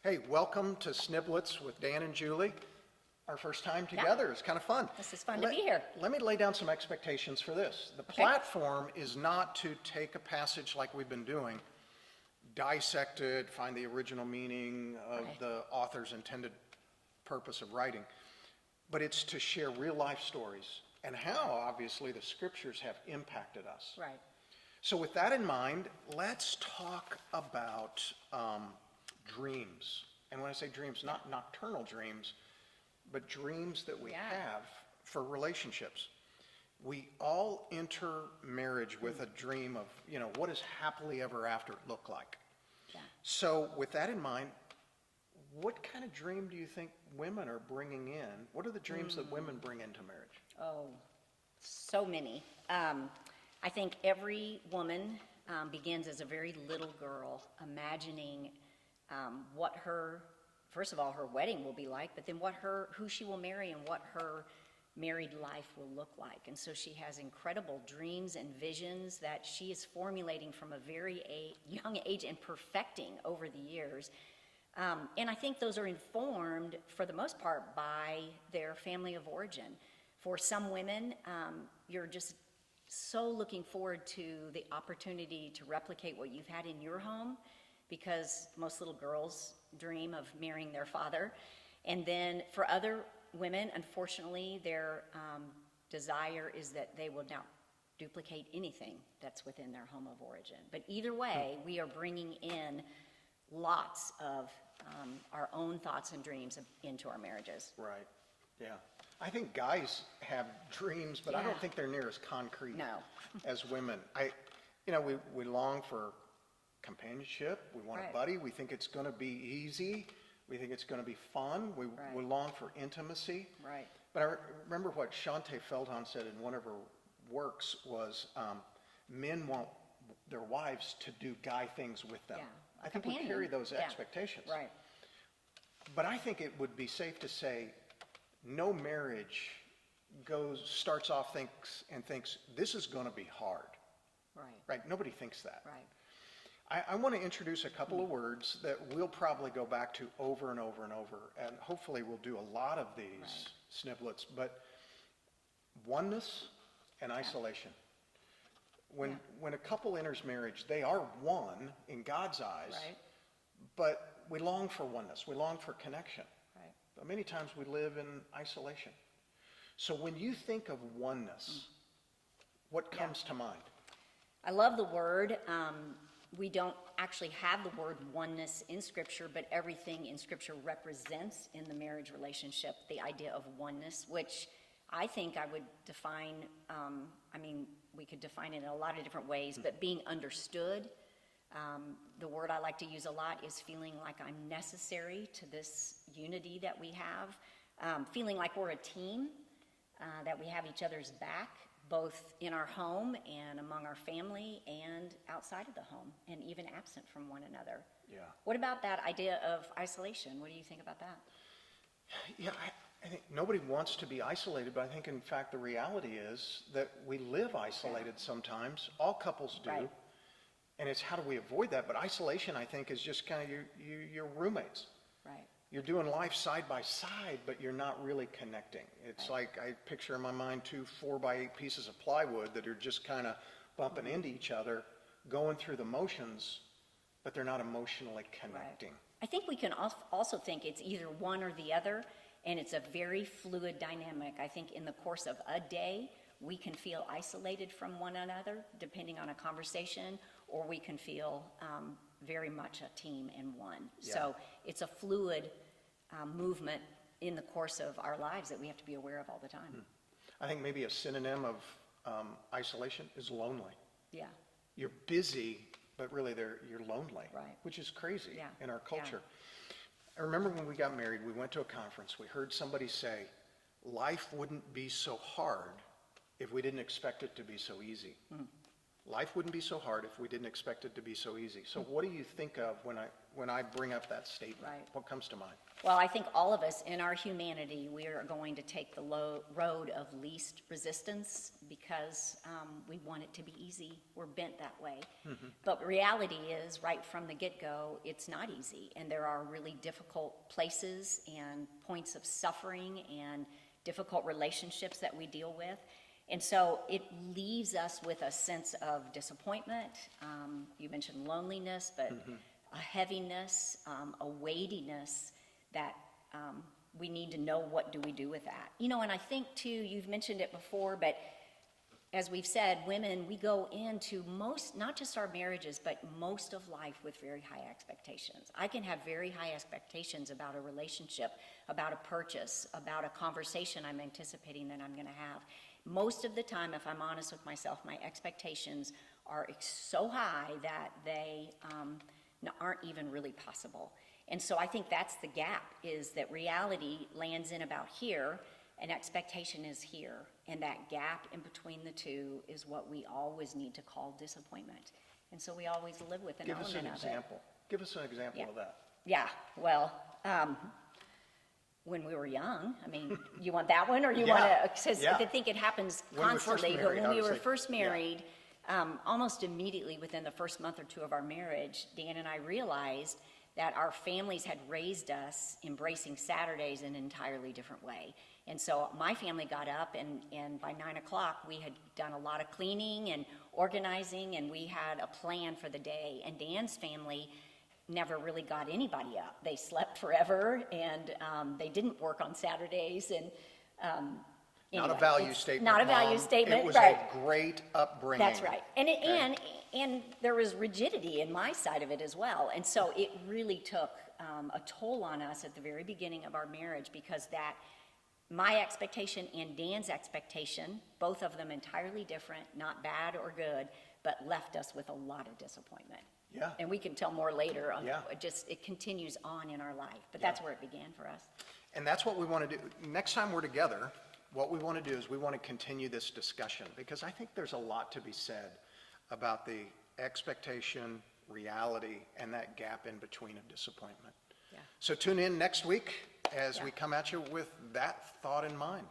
Hey, welcome to Sniblets with Dan and Julie. Our first time together. It's kind of fun. This is fun to be here. Let me lay down some expectations for this. The Okay. platform is not to take a passage like we've been doing, dissect it, find the original meaning of Right. the author's intended purpose of writing, but it's to share real life stories and how obviously the scriptures have impacted us. Right. So with that in mind, let's talk about dreams. And when I say dreams, not nocturnal dreams, but dreams that we have for relationships. We all enter marriage with a dream of, what does happily ever after look like? Yeah. So with that in mind, what kind of dream do you think women are bringing in? What are the dreams that women bring into marriage? Oh, so many. I think every woman begins as a very little girl, imagining what first of all, her wedding will be like, but then who she will marry and what her married life will look like. And so she has incredible dreams and visions that she is formulating from a very young age and perfecting over the years. And I think those are informed, for the most part, by their family of origin. For some women, you're just so looking forward to the opportunity to replicate what you've had in your home, because most little girls dream of marrying their father. And then for other women, unfortunately, their desire is that they will not duplicate anything that's within their home of origin. But either way, we are bringing in lots of our own thoughts and dreams into our marriages. Right, yeah. I think guys have dreams, but I don't think they're near as concrete as women. We long for companionship. We want a buddy. We think it's going to be easy. We think it's going to be fun. We long for intimacy. Right. But I remember what Shante Feldhahn said in one of her works was, men want their wives to do guy things with them. Yeah, I think we carry those expectations. Right. But I think it would be safe to say no marriage starts off thinks this is going to be hard. Right? Nobody thinks that. Right. I want to introduce a couple of words that we'll probably go back to over and over and over, and hopefully we'll do a lot of these sniblets, but oneness and isolation. When a couple enters marriage, they are one in God's eyes, but we long for oneness. We long for connection. Right. But many times we live in isolation. So when you think of oneness, what comes to mind? I love the word. We don't actually have the word oneness in Scripture, but everything in Scripture represents in the marriage relationship the idea of oneness, which I think I would define, we could define it in a lot of different ways, but being understood. The word I like to use a lot is feeling like I'm necessary to this unity that we have, feeling like we're a team, that we have each other's back, both in our home and among our family and outside of the home, and even absent from one another. Yeah. What about that idea of isolation? What do you think about that? Yeah, I think nobody wants to be isolated, but I think in fact the reality is that we live isolated sometimes. All couples do. Right. And it's how do we avoid that? But isolation, I think, is just kind of your roommates. Right. You're doing life side by side, but you're not really connecting. It's like I picture in my mind 2 4x8 pieces of plywood that are just kind of bumping into each other, going through the motions, but they're not emotionally connecting. Right. I think we can also think it's either one or the other, and it's a very fluid dynamic. I think in the course of a day, we can feel isolated from one another, depending on a conversation, or we can feel very much a team and one. Yeah. So it's a fluid movement in the course of our lives that we have to be aware of all the time. I think maybe a synonym of isolation is lonely. Yeah. You're busy, but really you're lonely, which is crazy in our culture. I remember when we got married, we went to a conference. We heard somebody say, life wouldn't be so hard if we didn't expect it to be so easy. life wouldn't be so hard if we didn't expect it to be so easy. So what do you think of when I bring up that statement? Right. What comes to mind? Well, I think all of us in our humanity, we are going to take the road of least resistance because we want it to be easy. We're bent that way. But reality is, right from the get-go, it's not easy. And there are really difficult places and points of suffering and difficult relationships that we deal with. And so it leaves us with a sense of disappointment. You mentioned loneliness, but a heaviness, a weightiness that we need to know, what do we do with that? You know, and I think too, you've mentioned it before, but as we've said, women, we go into not just our marriages, but most of life with very high expectations. I can have very high expectations about a relationship, about a purchase, about a conversation I'm anticipating that I'm going to have. Most of the time, if I'm honest with myself, my expectations are so high that they aren't even really possible. And so I think that's the gap, is that reality lands in about here and expectation is here. And that gap in between the two is what we always need to call disappointment. And so we always live with an element of it. Give us an example. Give us an example of that. Yeah, well, when we were young, I mean, you want that one, or you want to, because I think it happens constantly, but when we were first married, almost immediately within the first month or two of our marriage, Dan and I realized that our families had raised us embracing Saturdays in an entirely different way. And so my family got up, and by 9 o'clock, we had done a lot of cleaning and organizing, and we had a plan for the day. And Dan's family never really got anybody up. They slept forever, and they didn't work on Saturdays. And anyway, not a value statement. Not a value statement. It was right. a great upbringing. That's right. And there was rigidity in my side of it as well. And so it really took a toll on us at the very beginning of our marriage, because that my expectation and Dan's expectation, both of them entirely different, not bad or good, but left us with a lot of disappointment. Yeah. And we can tell more later. Yeah. It continues on in our life. But that's where it began for us. And that's what we want to do. Next time we're together, what we want to do is we want to continue this discussion, because I think there's a lot to be said about the expectation, reality, and that gap in between of disappointment. Yeah. So tune in next week as we come at you with that thought in mind.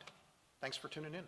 Thanks for tuning in.